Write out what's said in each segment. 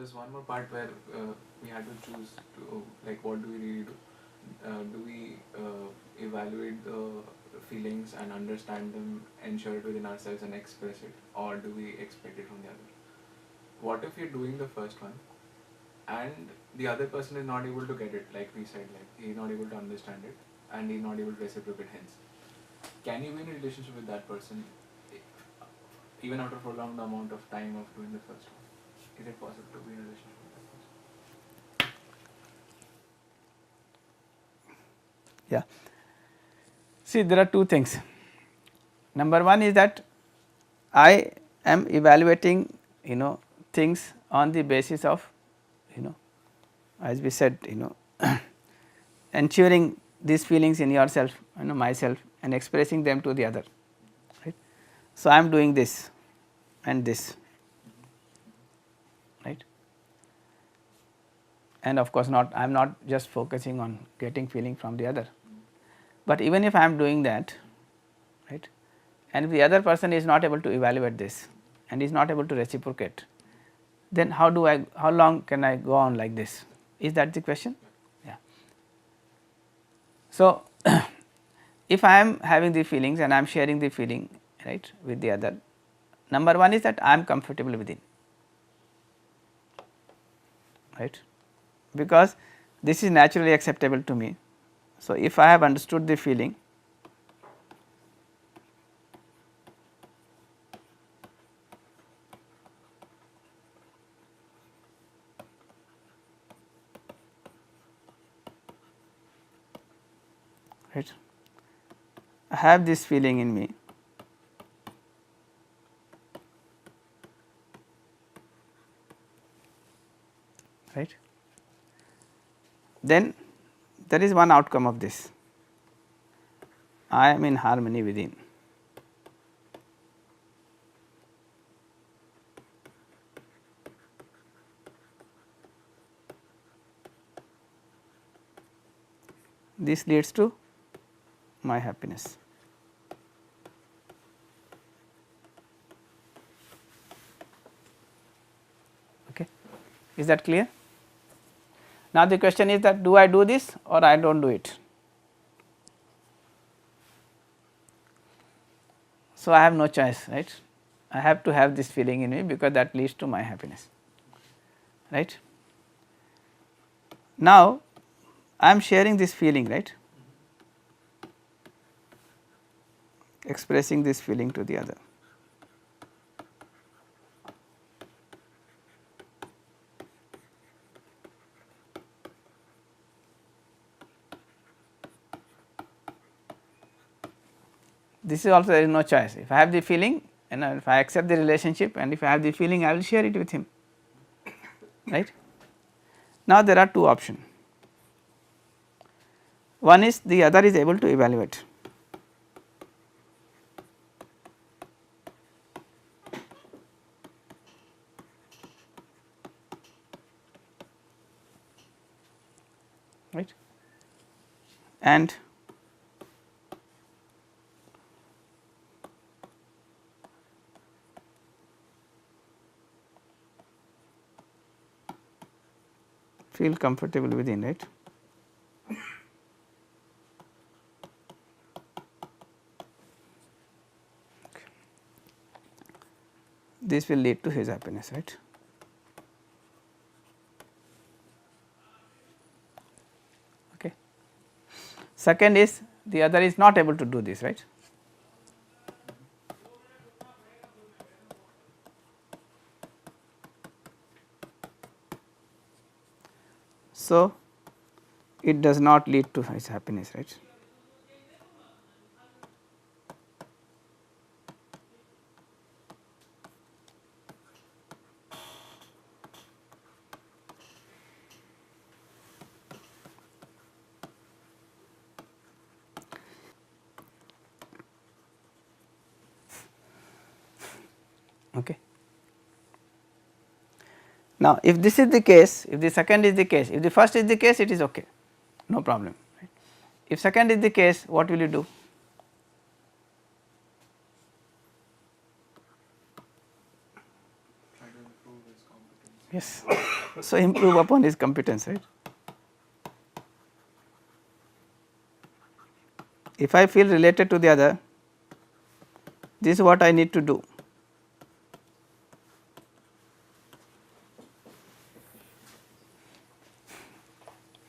was one more part where we had to choose to, like, what do we really do? Do we evaluate the feelings and understand them, ensure it within ourselves and express it, or do we expect it from the other? What if you're doing the first one and the other person is not able to get it, like we said, like he's not able to understand it and he's not able to reciprocate, hence? Can you be in a relationship with that person even after a prolonged amount of time of doing the first one? Is it possible to be in a relationship with that person? Yeah. See, there are two things. Number one is that I am evaluating things on the basis of as we said ensuring these feelings in yourself, myself, and expressing them to the other, right. So, I am doing this and this, right, and of course, not I am not just focusing on getting feeling from the other, but even if I am doing that, right, and the other person is not able to evaluate this and is not able to reciprocate, then how long can I go on like this? Is that the question? Yeah. So, if I am having the feelings and I am sharing the feeling, right, with the other, number one is that I am comfortable within, right, because this is naturally acceptable to me. So, if I have understood the feeling, right, I have this feeling in me, right, then there is one outcome of this, I am in harmony within. This leads to my happiness. Okay. Is that clear? Now, the question is that do I do this or I do not do it? So, I have no choice, right. I have to have this feeling in me because that leads to my happiness, right. Now, I am sharing this feeling, right, expressing this feeling to the other. This is also there is no choice. If I have the feeling and if I accept the relationship and if I have the feeling, I will share it with him, right. Now, there are two options. One is the other is able to evaluate, right, and feel comfortable within, right. This will lead to his happiness, right. Okay. Second is the other is not able to do this, right. So, it does not lead to his happiness, right. Okay. Now, if this is the case, if the second is the case, if the first is the case, it is okay, no problem. Right. If second is the case, what will you do? Try to improve his competence. Yes. So, improve upon his competence, right. If I feel related to the other, this is what I need to do.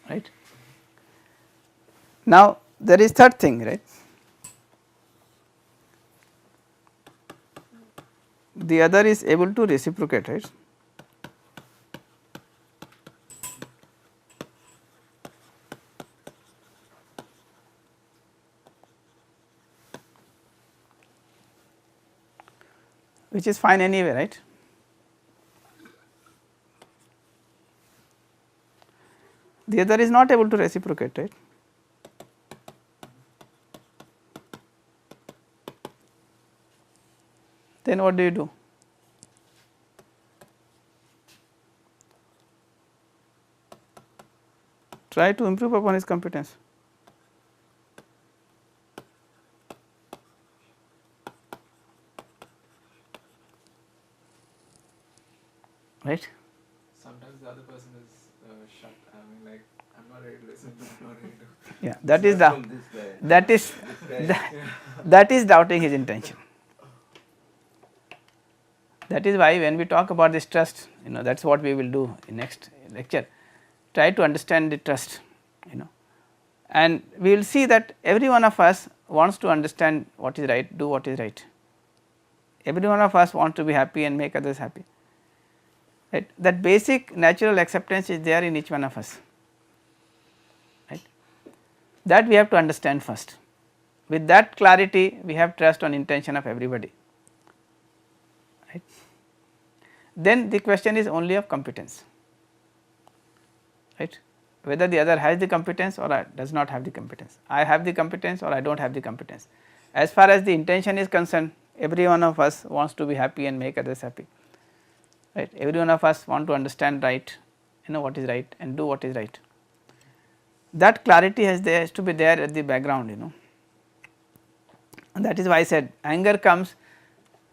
Right. Now, there is third thing, right. The other is able to reciprocate, right. Which is fine anyway, right. The other is not able to reciprocate, right. Then what do you do? Try to improve upon his competence. Right. Sometimes the other person is shut. I mean, like, I'm not ready to listen. I'm not ready to. Yeah, that is Not the from this guy. that is This guy. that, that is doubting his intention. That is why when we talk about this trust, that is what we will do in next lecture. Try to understand the trust, and we will see that every one of us wants to understand what is right, do what is right. Every one of us wants to be happy and make others happy. Right? That basic natural acceptance is there in each one of us. Right? That we have to understand first. With that clarity, we have trust on intention of everybody. Right? Then the question is only of competence. Right? Whether the other has the competence or does not have the competence. I have the competence or I do not have the competence. As far as the intention is concerned, every one of us wants to be happy and make others happy. Right? Every one of us want to understand right, what is right and do what is right. That clarity has to be there at the background, and that is why I said anger comes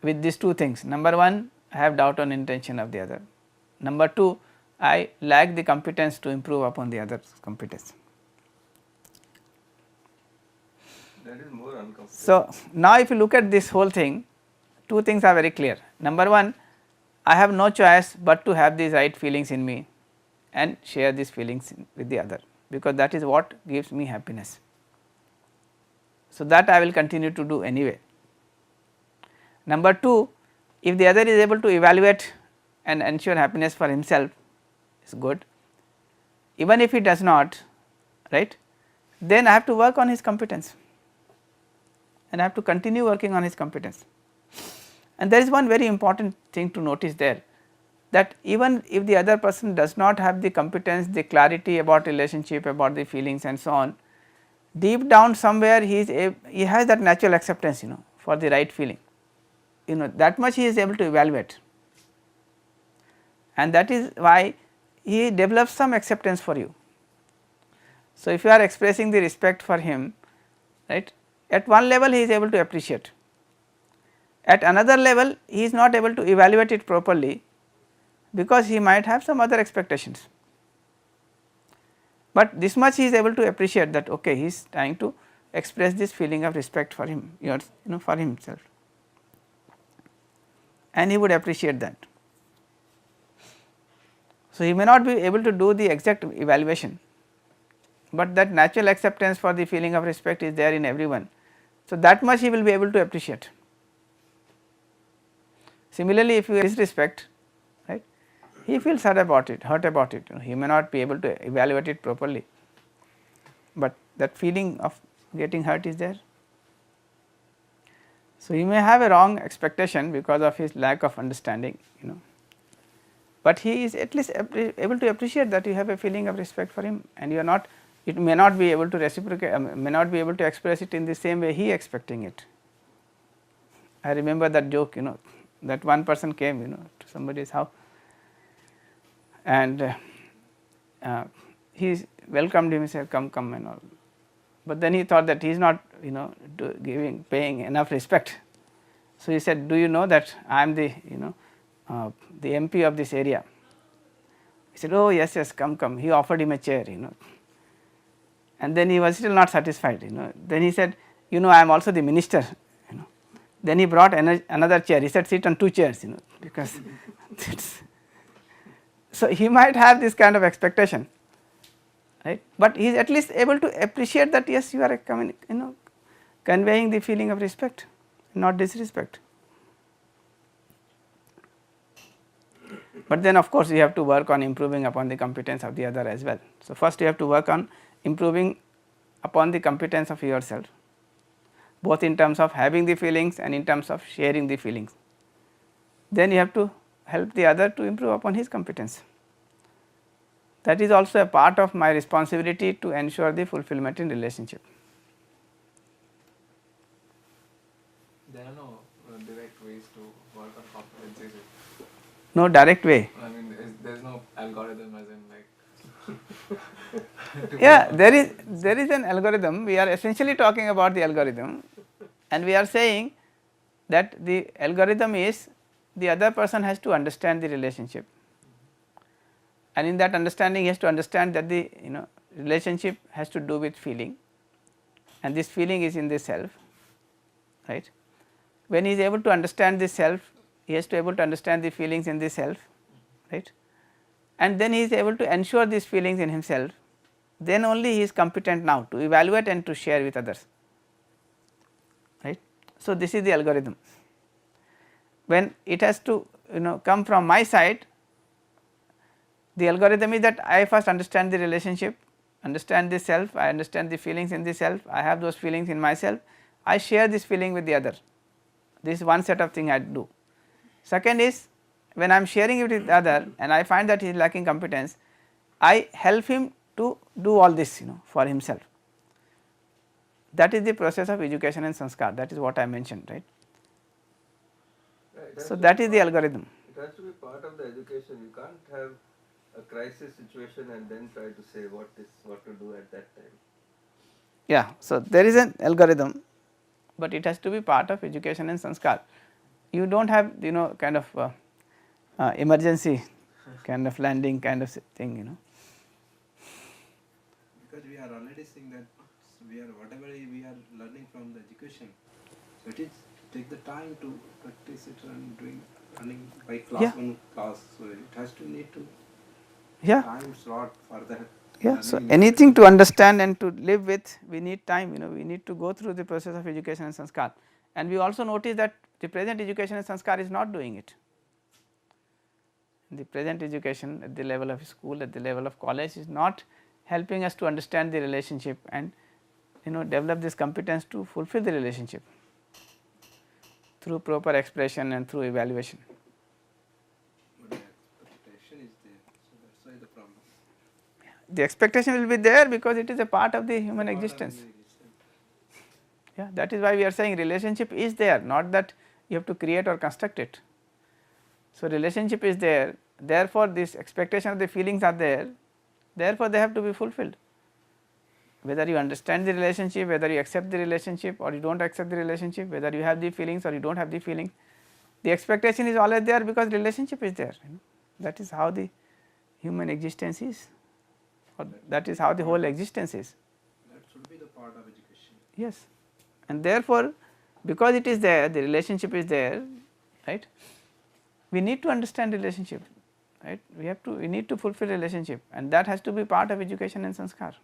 with these two things. Number one, I have doubt on intention of the other. Number two, I lack the competence to improve upon the other's competence. That is more uncomfortable. So, now if you look at this whole thing, two things are very clear. Number one, I have no choice but to have these right feelings in me and share these feelings with the other, because that is what gives me happiness. So, that I will continue to do anyway. Number two, if the other is able to evaluate and ensure happiness for himself, is good. Even if he does not, right, then I have to work on his competence and I have to continue working on his competence. And there is one very important thing to notice there, that even if the other person does not have the competence, the clarity about relationship, about the feelings and so on, deep down somewhere he has that natural acceptance, for the right feeling, that much he is able to evaluate, and that is why he develops some acceptance for you. So, if you are expressing the respect for him, right, at one level he is able to appreciate, at another level he is not able to evaluate it properly, because he might have some other expectations, but this much he is able to appreciate that okay, he is trying to express this feeling of respect for him, for himself, and he would appreciate that. So, he may not be able to do the exact evaluation, but that natural acceptance for the feeling of respect is there in everyone. So, that much he will be able to appreciate. Similarly, if you disrespect, right, he feels hurt about it, he may not be able to evaluate it properly, but that feeling of getting hurt is there. So, he may have a wrong expectation because of his lack of understanding, but he is at least able to appreciate that you have a feeling of respect for him, and you are not, it may not be able to reciprocate, may not be able to express it in the same way he expecting it. I remember that joke, that one person came, to somebody's house, and he welcomed him, he said come and all, but then he thought that he is not, paying enough respect. So, he said, do you know that I am the, the MP of this area, He said, oh yes, yes, come, come. He offered him a chair, and then he was still not satisfied, Then he said, I am also the minister, Then he brought another chair. He said, sit on 2 chairs, because so he might have this kind of expectation, right? But he is at least able to appreciate that yes, you are conveying the feeling of respect, not disrespect. But then of course, you have to work on improving upon the competence of the other as well. So, first you have to work on improving upon the competence of yourself, both in terms of having the feelings and in terms of sharing the feelings. Then you have to help the other to improve upon his competence. That is also a part of my responsibility to ensure the fulfillment in relationship. There are no direct ways to work on competence, is it? No direct way. I mean, there's no algorithm as in like. Yeah, there is an algorithm. We are essentially talking about the algorithm, and we are saying that the algorithm is the other person has to understand the relationship, and in that understanding he has to understand that the relationship has to do with feeling, and this feeling is in the self, right. When he is able to understand the self, he has to able to understand the feelings in the self, right, and then he is able to ensure these feelings in himself, then only he is competent now to evaluate and to share with others, right. So, this is the algorithm. When it has to come from my side, the algorithm is that I first understand the relationship, understand the self, I understand the feelings in the self, I have those feelings in myself, I share this feeling with the other. This is one set of thing I do. Second is, when I am sharing it with the other and I find that he is lacking competence, I help him to do all this for himself. That is the process of education and sanskar, that is what I mentioned, right. So, that is the algorithm. It has to be part of the education. You can't have a crisis situation and then try to say what to do at that time. Yeah, so there is an algorithm, but it has to be part of education and sanskar. You do not have kind of emergency kind of landing kind of thing. Because we are already seeing that whatever we are learning from the education, so it is take the time to practice it and running by class, Yeah. one class, so it has to need to time slot for that. Yeah, so anything to understand and to live with, we need time, we need to go through the process of education and sanskar, and we also notice that the present education and sanskar is not doing it. The present education at the level of school, at the level of college is not helping us to understand the relationship and develop this competence to fulfill the relationship through proper expression and through evaluation. But the expectation is there, so that's why the problem. The expectation will be there because it is a part of the human existence. Yeah, that is why we are saying relationship is there, not that you have to create or construct it. So, relationship is there, therefore, this expectation of the feelings are there, therefore, they have to be fulfilled. Whether you understand the relationship, whether you accept the relationship or you do not accept the relationship, whether you have the feelings or you do not have the feeling, the expectation is always there because relationship is there. That is how the human existence is, or that is how the whole existence is. That should be the part of education. Yes, and therefore, because it is there, the relationship is there, right. We need to understand relationship, right. We need to fulfill relationship, and that has to be part of education and sanskar.